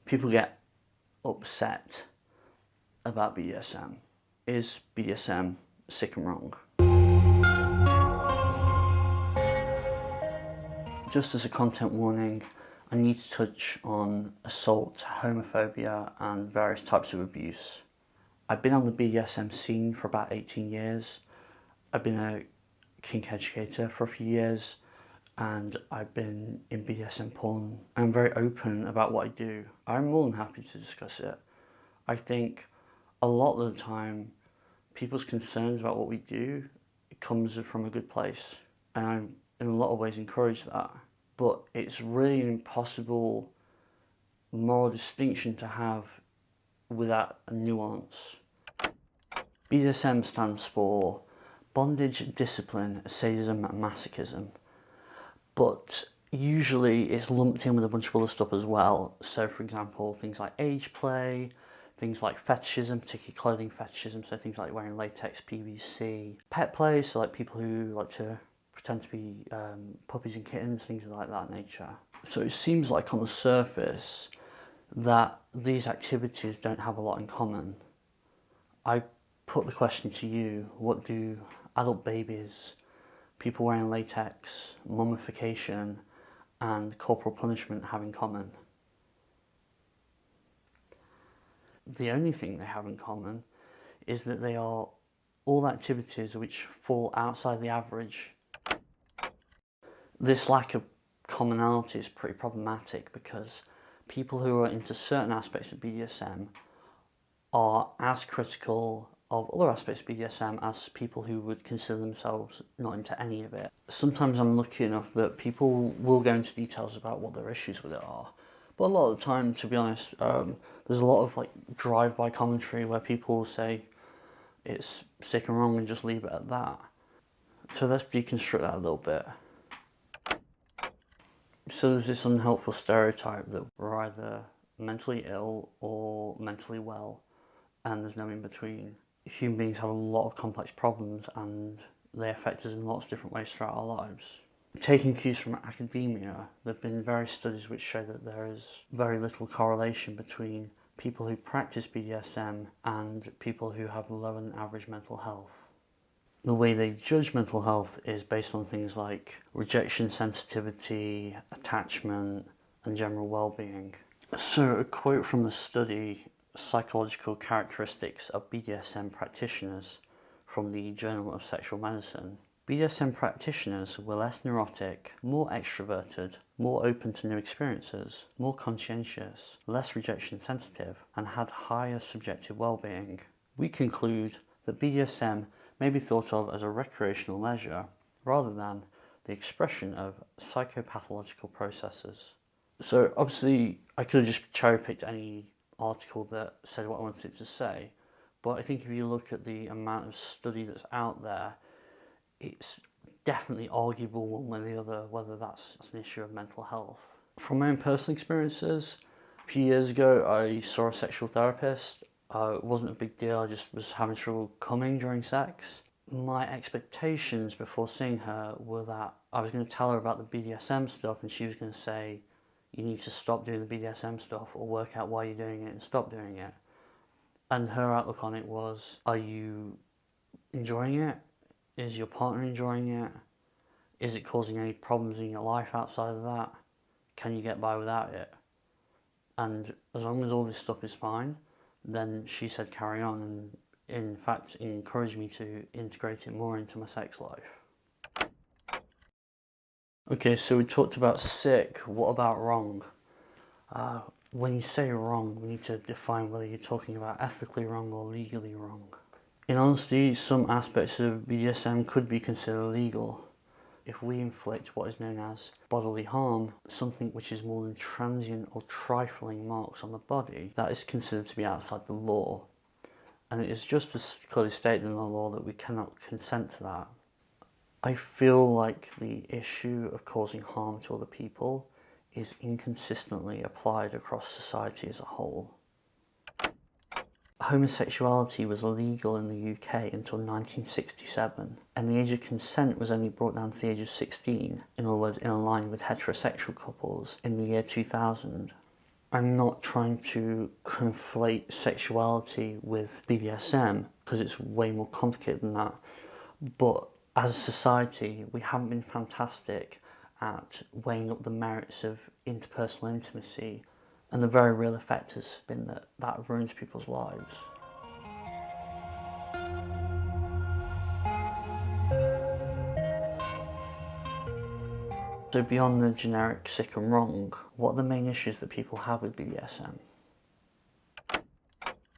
People get upset about BDSM. Is BDSM sick and wrong? Just as a content warning, I need to touch on assault, homophobia and various types of abuse. I've been on the BDSM scene for about 18 years. I've been a kink educator for a few years, and I've been in BDSM porn. I'm very open about what I do. I'm more than happy to discuss it. I think a lot of the time, people's concerns about what we do, it comes from a good place. And I, in a lot of ways, encourage that. But it's really an impossible moral distinction to have without a nuance. Bdsm stands for Bondage, Discipline, Sadism, and Masochism. But usually it's lumped in with a bunch of other stuff as well. So for example, things like age play, things like fetishism, particularly clothing fetishism, so things like wearing latex PVC. Pet play, so like people who like to pretend to be puppies and kittens, things like that nature. So it seems like on the surface that these activities don't have a lot in common. I put the question to you, what do adult babies, people wearing latex, mummification and corporal punishment have in common? The only thing they have in common is that they are all activities which fall outside the average. This lack of commonality is pretty problematic because people who are into certain aspects of BDSM are as critical of other aspects of BDSM as people who would consider themselves not into any of it. Sometimes I'm lucky enough that people will go into details about what their issues with it are. But a lot of the time, to be honest, there's a lot of like drive-by commentary where people say it's sick and wrong and just leave it at that. So let's deconstruct that a little bit. So there's this unhelpful stereotype that we're either mentally ill or mentally well, and there's no in between. Human beings have a lot of complex problems and they affect us in lots of different ways throughout our lives. Taking cues from academia, there have been various studies which show that there is very little correlation between people who practice BDSM and people who have lower than average mental health. The way they judge mental health is based on things like rejection sensitivity, attachment, and general well-being. So a quote from the study, Psychological Characteristics of BDSM Practitioners, from the Journal of Sexual Medicine. BDSM practitioners were less neurotic, more extroverted, more open to new experiences, more conscientious, less rejection sensitive, and had higher subjective well-being. We conclude that BDSM may be thought of as a recreational leisure rather than the expression of psychopathological processes. So obviously I could have just cherry-picked any article that said what I wanted it to say, but I think if you look at the amount of study that's out there, it's definitely arguable one way or the other whether that's an issue of mental health. From my own personal experiences, a few years ago I saw a sexual therapist. It wasn't a big deal, I just was having trouble coming during sex. My expectations before seeing her were that I was going to tell her about the BDSM stuff and she was going to say, you need to stop doing the BDSM stuff or work out why you're doing it and stop doing it. And her outlook on it was, are you enjoying it? Is your partner enjoying it? Is it causing any problems in your life outside of that? Can you get by without it? And as long as all this stuff is fine, then she said carry on, and in fact encouraged me to integrate it more into my sex life. Okay, so we talked about sick, what about wrong? When you say wrong, we need to define whether you're talking about ethically wrong or legally wrong. In honesty, some aspects of BDSM could be considered illegal. If we inflict what is known as bodily harm, something which is more than transient or trifling marks on the body, that is considered to be outside the law. And it is just as clearly stated in the law that we cannot consent to that. I feel like the issue of causing harm to other people is inconsistently applied across society as a whole. Homosexuality was illegal in the UK until 1967, and the age of consent was only brought down to the age of 16, in other words in line with heterosexual couples, in the year 2000. I'm not trying to conflate sexuality with BDSM because it's way more complicated than that. But as a society, we haven't been fantastic at weighing up the merits of interpersonal intimacy, and the very real effect has been that that ruins people's lives. So beyond the generic sick and wrong, what are the main issues that people have with BDSM?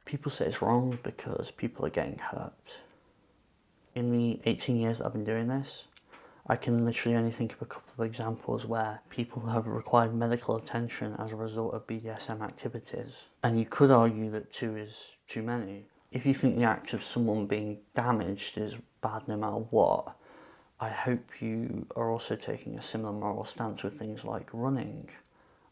People say it's wrong because people are getting hurt. In the 18 years that I've been doing this, I can literally only think of a couple of examples where people have required medical attention as a result of BDSM activities. And you could argue that 2 is too many. If you think the act of someone being damaged is bad no matter what, I hope you are also taking a similar moral stance with things like running.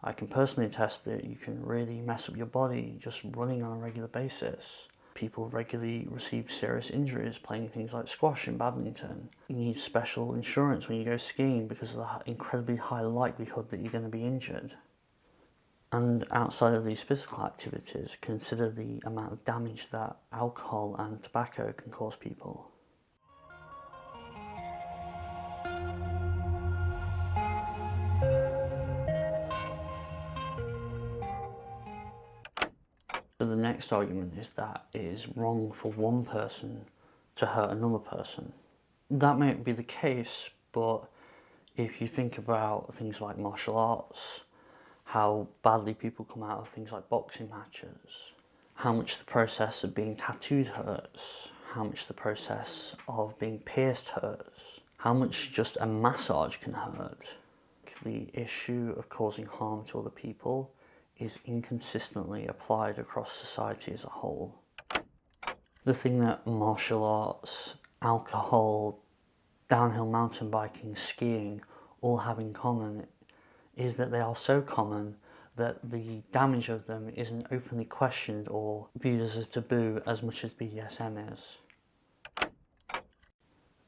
I can personally attest that you can really mess up your body just running on a regular basis. People regularly receive serious injuries playing things like squash and badminton. You need special insurance when you go skiing because of the incredibly high likelihood that you're going to be injured. And outside of these physical activities, consider the amount of damage that alcohol and tobacco can cause people. So the next argument is that it is wrong for one person to hurt another person. That might be the case, but if you think about things like martial arts, how badly people come out of things like boxing matches, how much the process of being tattooed hurts, how much the process of being pierced hurts, how much just a massage can hurt. The issue of causing harm to other people is inconsistently applied across society as a whole. The thing that martial arts, alcohol, downhill mountain biking, skiing all have in common is that they are so common that the damage of them isn't openly questioned or viewed as a taboo as much as BDSM is.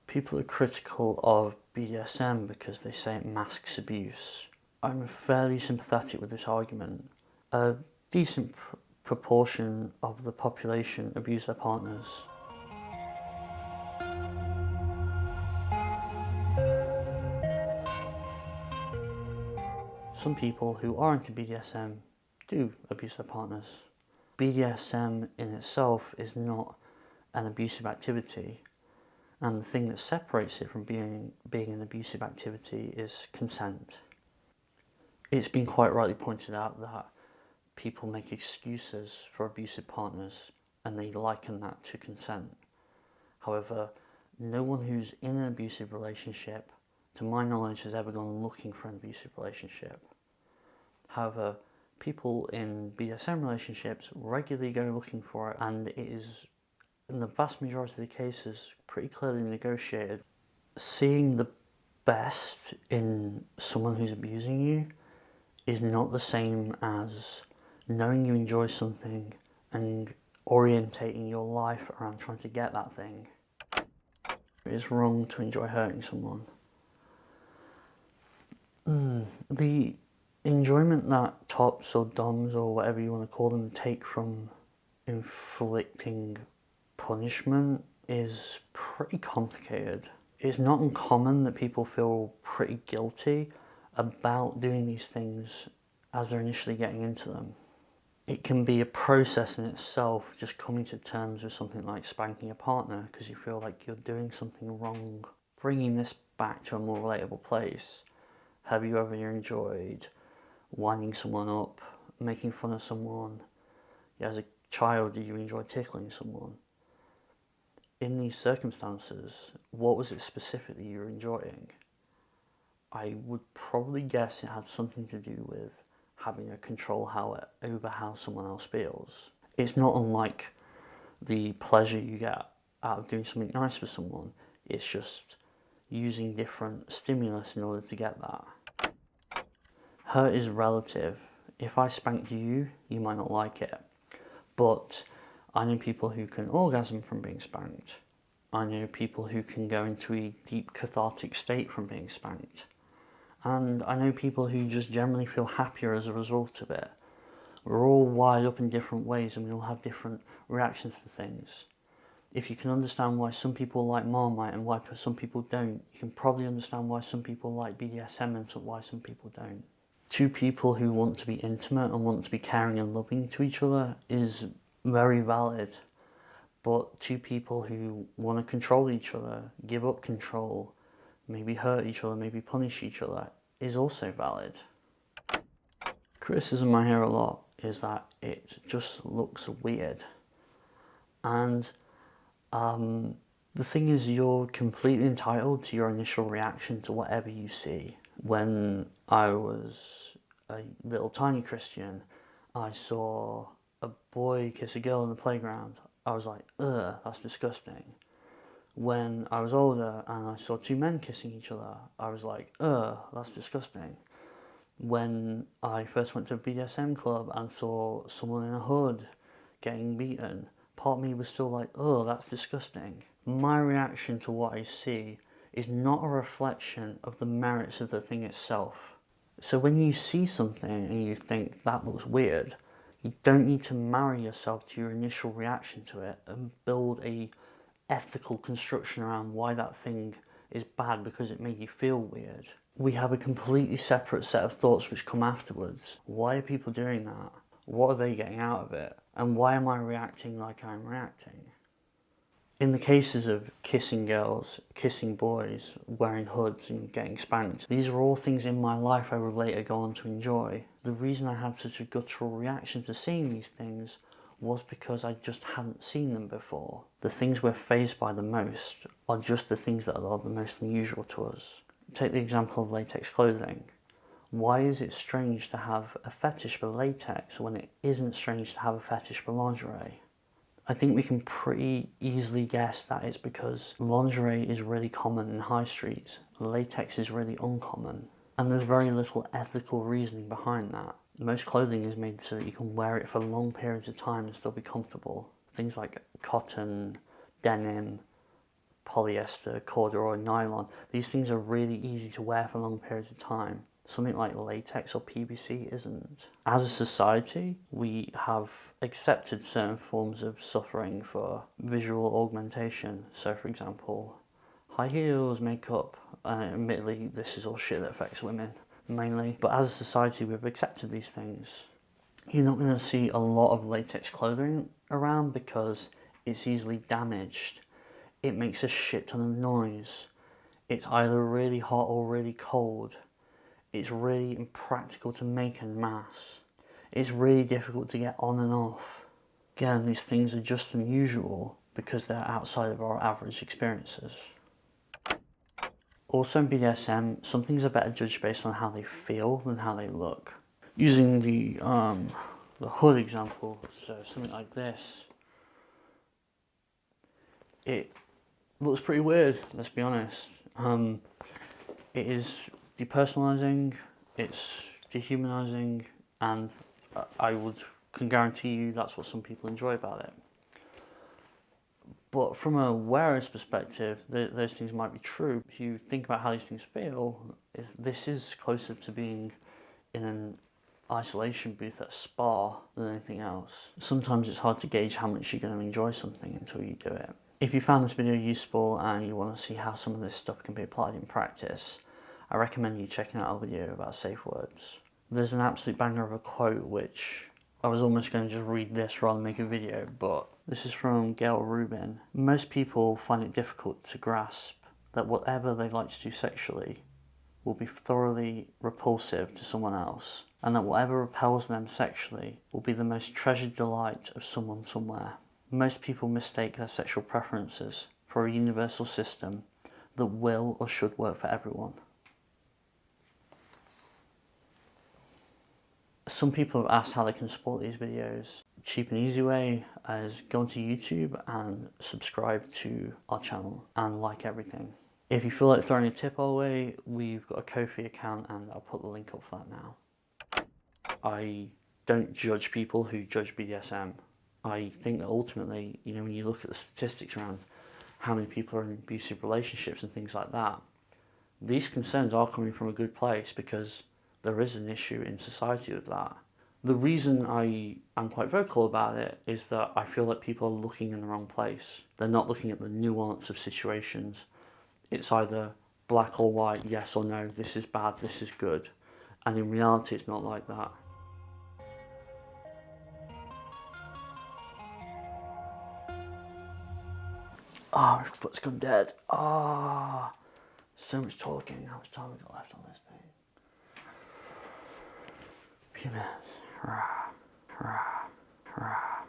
People are critical of BDSM because they say it masks abuse. I'm fairly sympathetic with this argument. A decent proportion of the population abuse their partners. Some people who are into BDSM do abuse their partners. BDSM in itself is not an abusive activity, and the thing that separates it from being an abusive activity is consent. It's been quite rightly pointed out that people make excuses for abusive partners and they liken that to consent. However, no one who's in an abusive relationship, to my knowledge, has ever gone looking for an abusive relationship. However, people in BDSM relationships regularly go looking for it, and it is, in the vast majority of the cases, pretty clearly negotiated. Seeing the best in someone who's abusing you is not the same as knowing you enjoy something and orientating your life around trying to get that thing. It is wrong to enjoy hurting someone. The enjoyment that tops or doms or whatever you want to call them take from inflicting punishment is pretty complicated. It's not uncommon that people feel pretty guilty about doing these things as they're initially getting into them. It can be a process in itself, just coming to terms with something like spanking a partner because you feel like you're doing something wrong. Bringing this back to a more relatable place, have you ever enjoyed winding someone up, making fun of someone? As a child, did you enjoy tickling someone? In these circumstances, what was it specifically you were enjoying? I would probably guess it had something to do with having a control over how someone else feels. It's not unlike the pleasure you get out of doing something nice for someone. It's just using different stimulus in order to get that. Hurt is relative. If I spanked you, you might not like it. But I know people who can orgasm from being spanked. I know people who can go into a deep cathartic state from being spanked. And I know people who just generally feel happier as a result of it. We're all wired up in different ways and we all have different reactions to things. If you can understand why some people like Marmite and why some people don't, you can probably understand why some people like BDSM and why some people don't. Two people who want to be intimate and want to be caring and loving to each other is very valid. But two people who want to control each other, give up control, maybe hurt each other, maybe punish each other, is also valid. Criticism I hear a lot is that it just looks weird. And the thing is, you're completely entitled to your initial reaction to whatever you see. When I was a little tiny Christian, I saw a boy kiss a girl in the playground. I was like, ugh, that's disgusting. When I was older and I saw two men kissing each other, I was like, ugh, that's disgusting. When I first went to a BDSM club and saw someone in a hood getting beaten, part of me was still like, oh, that's disgusting. My reaction to what I see is not a reflection of the merits of the thing itself. So when you see something and you think that looks weird, you don't need to marry yourself to your initial reaction to it and build a ethical construction around why that thing is bad because it made you feel weird. We have a completely separate set of thoughts which come afterwards. Why are people doing that? What are they getting out of it? And why am I reacting like I'm reacting? In the cases of kissing girls, kissing boys, wearing hoods and getting spanked, these are all things in my life I would later go on to enjoy. The reason I had such a guttural reaction to seeing these things was because I just hadn't seen them before. The things we're fazed by the most are just the things that are the most unusual to us. Take the example of latex clothing. Why is it strange to have a fetish for latex when it isn't strange to have a fetish for lingerie? I think we can pretty easily guess that it's because lingerie is really common in high streets, latex is really uncommon, and there's very little ethical reasoning behind that. Most clothing is made so that you can wear it for long periods of time and still be comfortable. Things like cotton, denim, polyester, corduroy, nylon, these things are really easy to wear for long periods of time. Something like latex or PVC isn't. As a society, we have accepted certain forms of suffering for visual augmentation. So for example, high heels, makeup, admittedly this is all shit that affects women mainly, but as a society we've accepted these things. You're not going to see a lot of latex clothing around because it's easily damaged. It makes a shit ton of noise. It's either really hot or really cold. It's really impractical to make en masse. It's really difficult to get on and off. Again, these things are just unusual because they're outside of our average experiences. Also in BDSM, some things are better judged based on how they feel than how they look. Using the hood example, so something like this, it looks pretty weird, let's be honest. It is depersonalizing, it's dehumanizing, and I can guarantee you that's what some people enjoy about it. But from a wearer's perspective, those things might be true. If you think about how these things feel, this is closer to being in an isolation booth at a spa than anything else. Sometimes it's hard to gauge how much you're going to enjoy something until you do it. If you found this video useful and you want to see how some of this stuff can be applied in practice, I recommend you checking out our video about safe words. There's an absolute banger of a quote which I was almost going to just read this rather than make a video, but this is from Gail Rubin. Most people find it difficult to grasp that whatever they like to do sexually will be thoroughly repulsive to someone else, and that whatever repels them sexually will be the most treasured delight of someone somewhere. Most people mistake their sexual preferences for a universal system that will or should work for everyone. Some people have asked how they can support these videos. Cheap and easy way is go onto YouTube and subscribe to our channel and like everything. If you feel like throwing a tip our way, we've got a Ko-fi account and I'll put the link up for that now. I don't judge people who judge BDSM. I think that ultimately, when you look at the statistics around how many people are in abusive relationships and things like that, these concerns are coming from a good place because there is an issue in society with that. The reason I am quite vocal about it is that I feel that people are looking in the wrong place. They're not looking at the nuance of situations. It's either black or white, yes or no, this is bad, this is good. And in reality, it's not like that. Oh, my foot's gone dead. Ah, so much talking. How much time have we got left on this thing? A few minutes. Rah, rah, rah.